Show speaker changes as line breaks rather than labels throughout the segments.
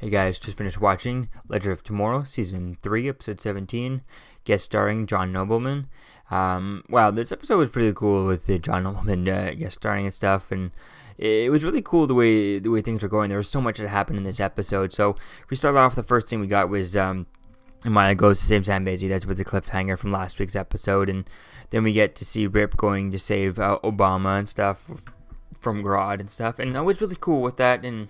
Hey guys, just finished watching Legend of Tomorrow, Season 3, Episode 17, guest starring John Nobleman. Wow, this episode was pretty cool with the John Nobleman guest starring and stuff, and it was really cool the way things were going. There was so much that happened in this episode. So if we started off, the first thing we got was Maya goes to save Zambezi. That's with the cliffhanger from last week's episode, and then we get to see Rip going to save Obama and stuff from Grodd and stuff, and I was really cool with that. And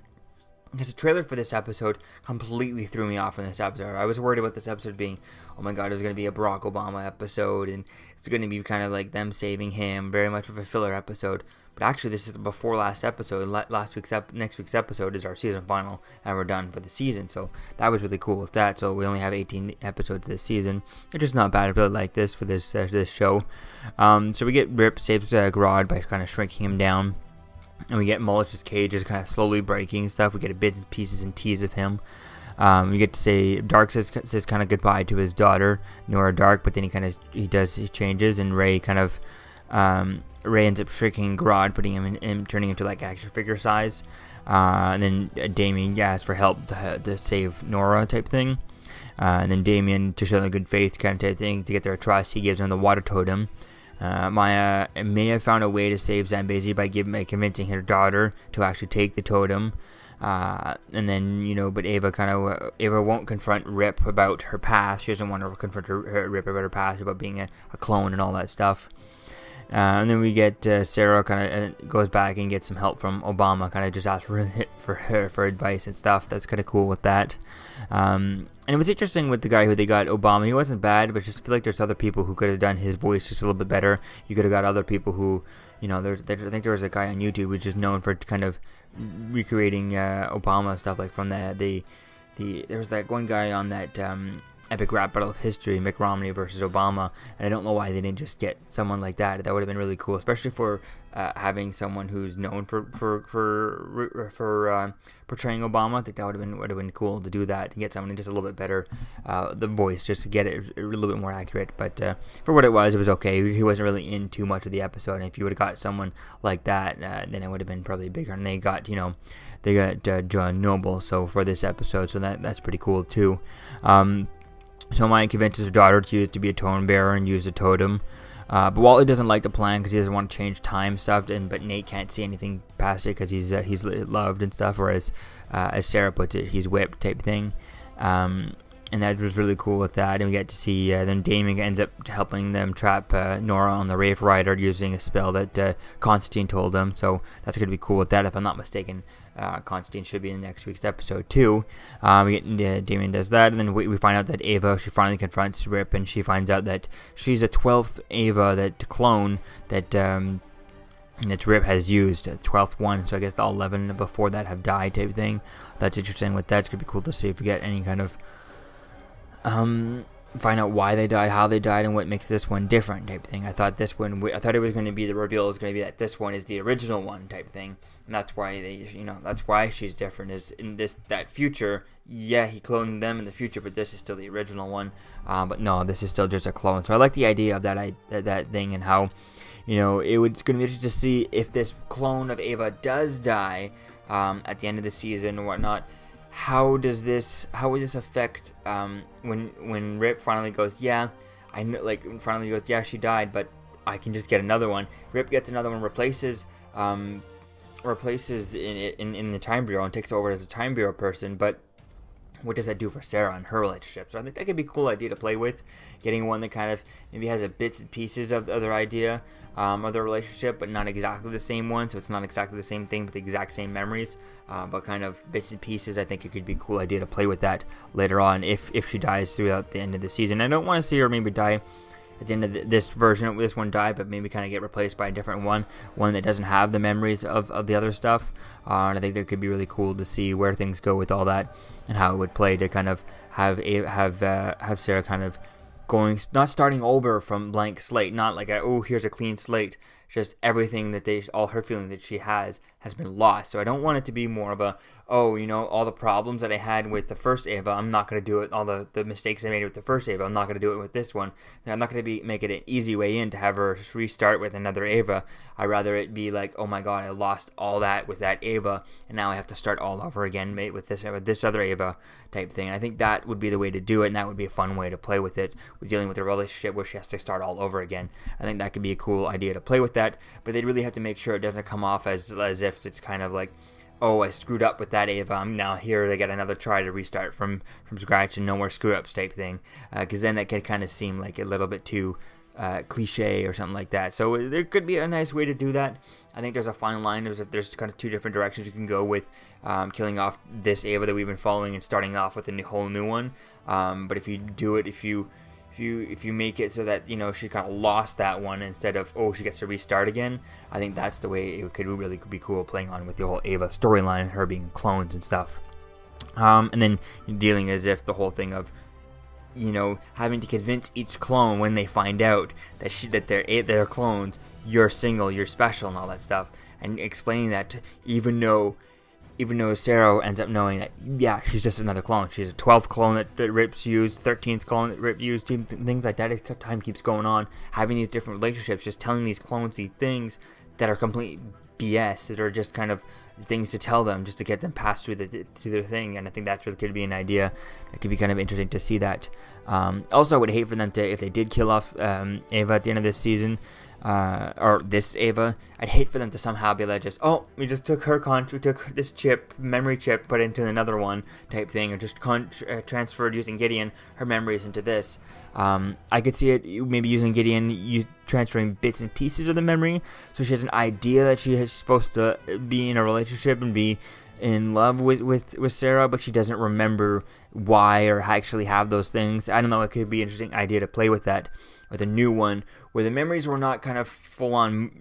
because the trailer for this episode completely threw me off in this episode. I was worried about this episode being, oh my god, it was going to be a Barack Obama episode, and it's going to be kind of like them saving him, very much of a filler episode. But actually, this is the before last episode. Next week's episode is our season final, and we're done for the season. So that was really cool with that. So we only have 18 episodes this season. It's just not bad. I really like this for this show. So we get Rip saves Grodd by kind of shrinking him down. And we get Mullish's cage is kind of slowly breaking and stuff. We get a bits and pieces and tease of him. We get to say Dark says kind of goodbye to his daughter Nora Dark, but then he changes, and Ray ends up shrinking Grodd, putting him in turning him to like action figure size. And then Damien asks for help to save Nora type thing. And then Damien, to show their good faith kind of type thing, to get their trust, he gives him the water totem. Maya may have found a way to save Zambezi by convincing her daughter to actually take the totem. And then, but Ava won't confront Rip about her past. She doesn't want to confront Rip about her past, about being a clone and all that stuff. And then we get Sarah kind of goes back and gets some help from Obama, kind of just asks for her for advice and stuff. That's kind of cool with that. And it was interesting with the guy who they got, Obama. He wasn't bad, but just feel like there's other people who could have done his voice just a little bit better. You could have got other people who, I think there was a guy on YouTube who's just known for kind of recreating Obama stuff, like from there was that one guy on that epic rap battle of history, Mitt Romney versus Obama, and I don't know why they didn't just get someone like that. That would have been really cool, especially for having someone who's known for portraying Obama. I think that would have been cool to do that and get someone just a little bit better the voice, just to get it a little bit more accurate. But for what it was okay. He wasn't really in too much of the episode, and if you would have got someone like that, then it would have been probably bigger. And they got John Noble for this episode, so that's pretty cool too. So Maya convinces her daughter to be a tone bearer and use the totem. But Wally doesn't like the plan because he doesn't want to change time stuff. But Nate can't see anything past it because he's loved and stuff. Whereas, as Sarah puts it, he's whipped type thing. And that was really cool with that. And we get to see then Damien ends up helping them trap Nora on the Wraith Rider using a spell that Constantine told them. So that's going to be cool with that. If I'm not mistaken, Constantine should be in next week's episode too. Damien does that, and then we find out that Ava, she finally confronts Rip, and she finds out that she's a 12th Ava, that clone that Rip has used, a 12th one. So I guess all 11 before that have died type thing. That's interesting with that. It's going to be cool to see if we get any kind of find out why they died, how they died, and what makes this one different type thing. I thought it was going to be, the reveal is going to be that this one is the original one type thing, and that's why that's why she's different, is in that future. Yeah, he cloned them in the future, but this is still the original one. But no, this is still just a clone. So I like the idea of that thing, and how it's going to be interesting to see if this clone of Ava does die at the end of the season or whatnot. How would this affect when Rip finally goes, yeah, I know, finally goes, yeah, she died, but I can just get another one. Rip gets another one, replaces in the Time Bureau, and takes over as a Time Bureau person. But what does that do for Sarah and her relationship? So I think that could be a cool idea to play with, getting one that kind of maybe has a bits and pieces of their idea of their relationship, but not exactly the same one. So it's not exactly the same thing, but the exact same memories, but kind of bits and pieces. I think it could be a cool idea to play with that later on if she dies throughout the end of the season. I don't want to see her maybe die at the end of this version, this one die, but maybe kind of get replaced by a different one that doesn't have the memories of the other stuff. And I think that could be really cool to see where things go with all that, and how it would play to kind of have Sarah kind of not starting over from blank slate, not like here's a clean slate just everything that all her feelings that she has been lost. So I don't want it to be more of a, oh, all the problems that I had with the first Ava, I'm not going to do it. All the mistakes I made with the first Ava, I'm not going to do it with this one. And I'm not going to make it an easy way in to have her restart with another Ava. I'd rather it be like, oh my god, I lost all that with that Ava, and now I have to start all over again with this other Ava type thing. And I think that would be the way to do it, and that would be a fun way to play with it, with dealing with a relationship where she has to start all over again. I think that could be a cool idea to play with that, but they'd really have to make sure it doesn't come off as if it's kind of like, oh, I screwed up with that Ava, I'm now here to get another try to restart from scratch and no more screw-ups type thing, because then that could kind of seem like a little bit too cliche or something like that. So there could be a nice way to do that. I think there's a fine line. There's kind of two different directions you can go with killing off this Ava that we've been following and starting off with a whole new one. But if you do it, if you make it so that she kind of lost that one instead of, oh, she gets to restart again, I think that's the way it could really be cool, playing on with the whole Ava storyline and her being clones and stuff. And then dealing as if the whole thing of having to convince each clone when they find out that they're clones, you're single, you're special, and all that stuff, and explaining that even though Sarah ends up knowing that, yeah, she's just another clone. She's a 12th clone that Rip's used, 13th clone that Rip used, things like that. As time keeps going on, having these different relationships, just telling these clones these things that are complete BS, that are just kind of things to tell them just to get them past through their thing. And I think that's really could be an idea that could be kind of interesting to see that. Also, I would hate for them to, if they did kill off Ava at the end of this season, or this Ava, I'd hate for them to somehow be like, we just took we took this memory chip, put it into another one type thing, or just transferred using Gideon her memories into this. I could see it maybe using Gideon, transferring bits and pieces of the memory, so she has an idea that she is supposed to be in a relationship and be in love with Sarah, but she doesn't remember why or actually have those things. I don't know, it could be an interesting idea to play with that, with a new one where the memories were not kind of full on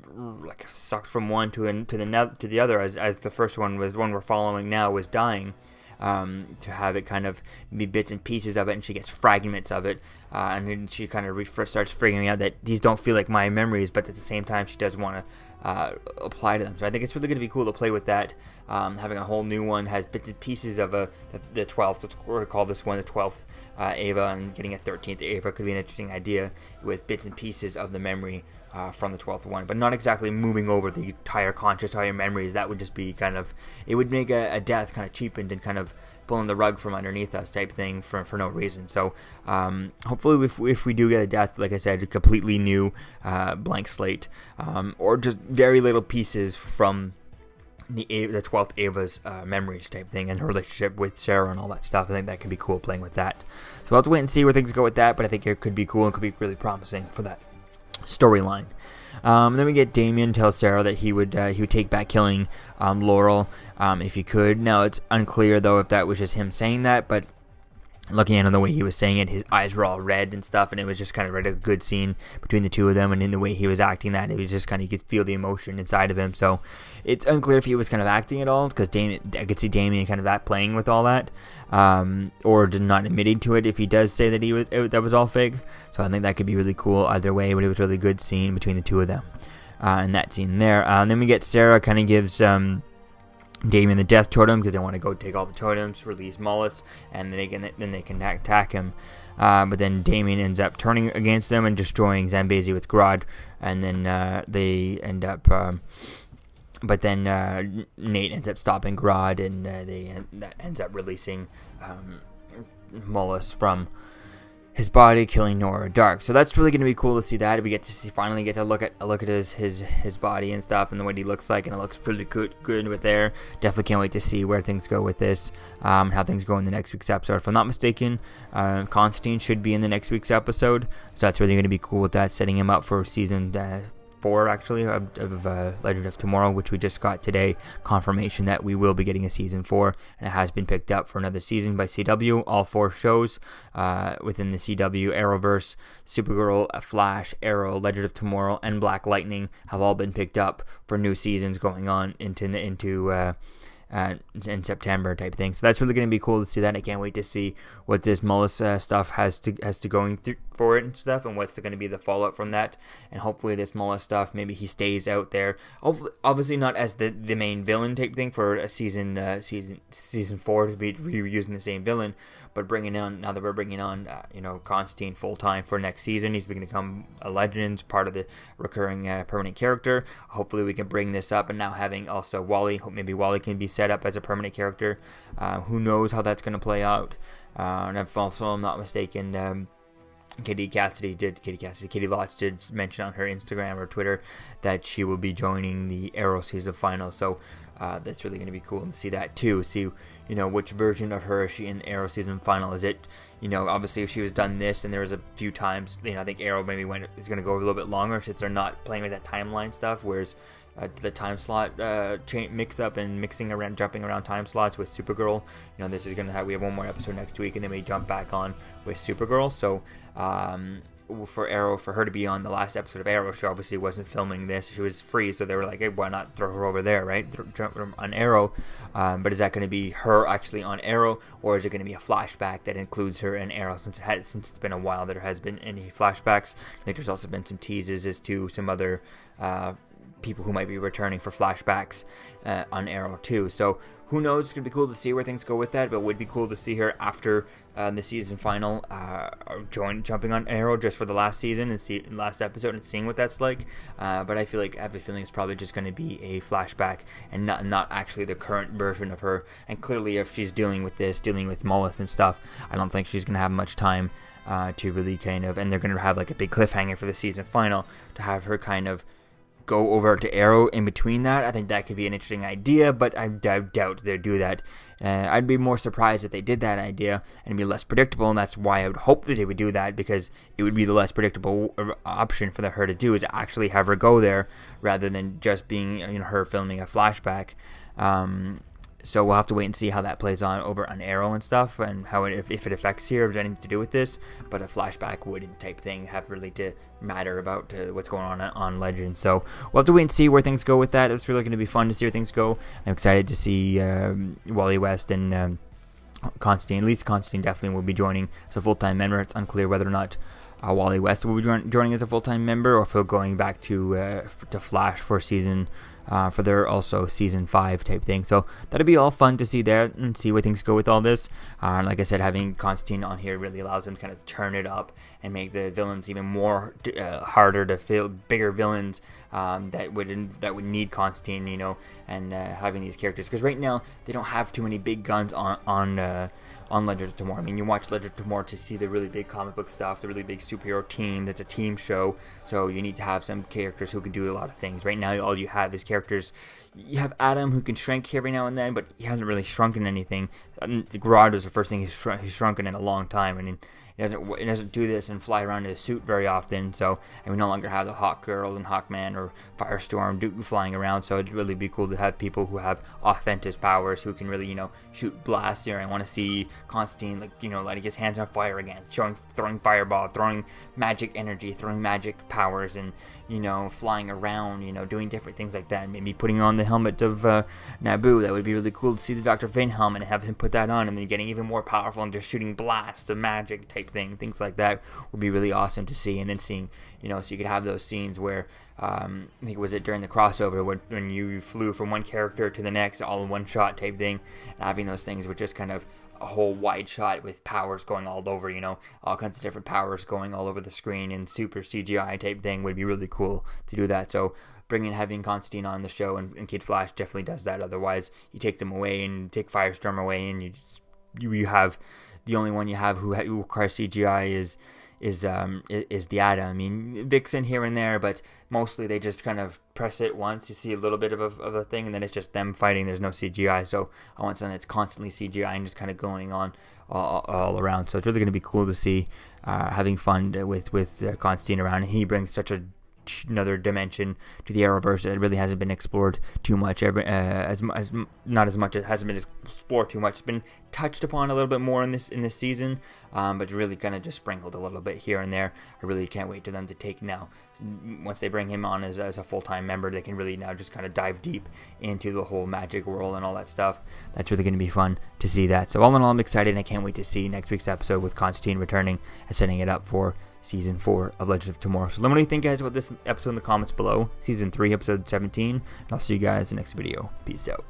like sucked from one to the other, as the first one was, one we're following now, was dying. To have it kind of be bits and pieces of it, and she gets fragments of it, and then she kind of starts figuring out that these don't feel like my memories, but at the same time she does want to apply to them. So I think it's really going to be cool to play with that. Having a whole new one has bits and pieces of the 12th, we're going to call this one the 12th Ava, and getting a 13th Ava could be an interesting idea with bits and pieces of the memory from the 12th one, but not exactly moving over the entire memories. That would just be kind of, it would make a death kind of cheapened and kind of pulling the rug from underneath us type thing for no reason. So hopefully if we do get a death, like I said, a completely new blank slate, or just very little pieces from the 12th Ava's memories type thing, and her relationship with Sarah and all that stuff. I think that could be cool playing with that. So we'll have to wait and see where things go with that, but I think it could be cool and could be really promising for that storyline. Then we get Damian tells Sarah that he would take back killing Laurel if he could. Now it's unclear though if that was just him saying that, but looking at him the way he was saying it, his eyes were all red and stuff, and it was just kind of a good scene between the two of them, and in the way he was acting that, it was just kind of, you could feel the emotion inside of him. So it's unclear if he was kind of acting at all, because I could see Damian kind of that playing with all that, or just not admitting to it if he does say that that was all fake. So I think that could be really cool either way, but it was a really good scene between the two of them, in that scene there. And then we get Sarah kind of gives Damian the death totem, because they want to go take all the totems, release Mollis, and then they can attack him. But then Damian ends up turning against them and destroying Zambezi with Grodd, and then they end up. But then Nate ends up stopping Grodd, and that ends up releasing Mollis from his body, killing Nora Dark. So that's really going to be cool to see that. We finally get to look at his body and stuff, and the way he looks like, and it looks pretty good with there. Definitely can't wait to see where things go with this, how things go in the next week's episode. If I'm not mistaken, Constantine should be in the next week's episode, so that's really going to be cool with that, setting him up for season 4 actually of Legend of Tomorrow, which we just got today, confirmation that we will be getting a season 4, and it has been picked up for another season by CW. All 4 shows within the CW Arrowverse, Supergirl, Flash, Arrow, Legend of Tomorrow, and Black Lightning have all been picked up for new seasons going on into in September type thing. So that's really going to be cool to see that. I can't wait to see what this Mullis stuff has to going through for it and stuff, and what's going to be the fallout from that. And hopefully this Mullis stuff, maybe he stays out there. Obviously not as the main villain type thing for a season 4 to be reusing the same villain, but now that we're bringing on Constantine full time for next season, he's going to become a legend, part of the recurring permanent character. Hopefully we can bring this up, and now having also Wally, maybe Wally can be set up as a permanent character. Who knows how that's going to play out. And if also I'm not mistaken, Katie Lotz did mention on her Instagram or Twitter that she will be joining the Arrow season final. So that's really going to be cool to see that too. See, which version of her is she in Arrow season final? Is it, obviously if she was done this, and there was a few times, I think Arrow maybe it's going to go a little bit longer since they're not playing with that timeline stuff, whereas the time slot jumping around time slots with Supergirl. This is going to we have one more episode next week, and then we jump back on with Supergirl. So for her to be on the last episode of Arrow, she obviously wasn't filming this. She was free, so they were like, hey, why not throw her over there, right? Jump on Arrow. But is that going to be her actually on Arrow, or is it going to be a flashback that includes her in Arrow? Since it's been a while there has been any flashbacks. I think there's also been some teases as to some other people who might be returning for flashbacks on Arrow too. So who knows? It's going to be cool to see where things go with that, but it would be cool to see her after the season final jumping on Arrow just for the last season and last episode and seeing what that's like. But I have a feeling it's probably just going to be a flashback and not actually the current version of her. And clearly if she's dealing with Mullis and stuff, I don't think she's going to have much time to really and they're going to have like a big cliffhanger for the season final to have her kind of go over to Arrow in between that. I think that could be an interesting idea, but I doubt they'd do that. I'd be more surprised if they did that idea, and it'd be less predictable, and that's why I would hope that they would do that, because it would be the less predictable option for her to do, is actually have her go there rather than just being her filming a flashback. So we'll have to wait and see how that plays on over on Arrow and stuff, and how if it affects here, if it has anything to do with this. But a flashback would type thing have really to matter about what's going on Legends. So we'll have to wait and see where things go with that. It's really going to be fun to see where things go. I'm excited to see Wally West and Constantine. At least Constantine definitely will be joining as a full-time member. It's unclear whether or not Wally West will be joining as a full-time member, or if he'll going back to Flash for season for their also season 5 type thing. So that'll be all fun to see there and see where things go with all this. Like I said, having Constantine on here really allows them to kind of turn it up and make the villains even more harder to fill, bigger villains that would need Constantine, and having these characters, because right now they don't have too many big guns on Legends of Tomorrow. I mean, you watch Legends of Tomorrow to see the really big comic book stuff, the really big superhero team. That's a team show, so you need to have some characters who can do a lot of things. Right now, all you have is characters. You have Adam, who can shrink every now and then, but he hasn't really shrunken anything. Grodd was the first thing he's shrunken in a long time, and he doesn't do this and fly around in a suit very often. So, and we no longer have the Hawk Girl and Hawkman or Firestorm flying around. So it'd really be cool to have people who have authentic powers, who can really, shoot blasts here. I want to see Constantine, letting his hands on fire again, throwing fireball, throwing magic energy, throwing magic powers, and flying around, doing different things like that. Maybe putting on the helmet of Naboo. That would be really cool to see the Dr. Fate helmet and have him put that on, and then getting even more powerful and just shooting blasts of magic type thing. Things like that would be really awesome to see. And then seeing, so you could have those scenes where I think was it during the crossover when you flew from one character to the next all in one shot type thing, and having those things with just kind of a whole wide shot with powers going all over, all kinds of different powers going all over the screen, and super CGI type thing would be really cool to do that. So having Constantine on the show and Kid Flash definitely does that. Otherwise, you take them away and take Firestorm away, and you have the only one you have who requires CGI is the Atom. I mean, Vixen here and there, but mostly they just kind of press it once. You see a little bit of a thing, and then it's just them fighting. There's no CGI, so I want something that's constantly CGI and just kind of going on all around. So it's really going to be cool to see having fun with Constantine around. And he brings such a another dimension to the Arrowverse that really hasn't been explored too much. Not as much. It hasn't been explored too much. It's been touched upon a little bit more in this season, but really kind of just sprinkled a little bit here and there. I really can't wait for them to take now. Once they bring him on as a full-time member, they can really now just kind of dive deep into the whole magic world and all that stuff. That's really going to be fun to see that. So all in all, I'm excited, and I can't wait to see next week's episode with Constantine returning and setting it up for Season 4 of Legends of Tomorrow. So let me know what you think, guys, about this episode in the comments below. Season 3, Episode 17. And I'll see you guys in the next video. Peace out.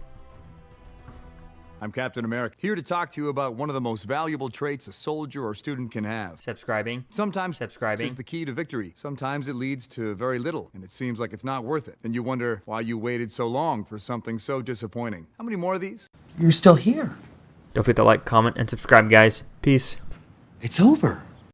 I'm Captain America, here to talk to you about one of the most valuable traits a soldier or student can have.
Subscribing.
Sometimes is the key to victory. Sometimes it leads to very little, and it seems like it's not worth it. And you wonder why you waited so long for something so disappointing. How many more of these?
You're still here.
Don't forget to like, comment, and subscribe, guys. Peace.
It's over.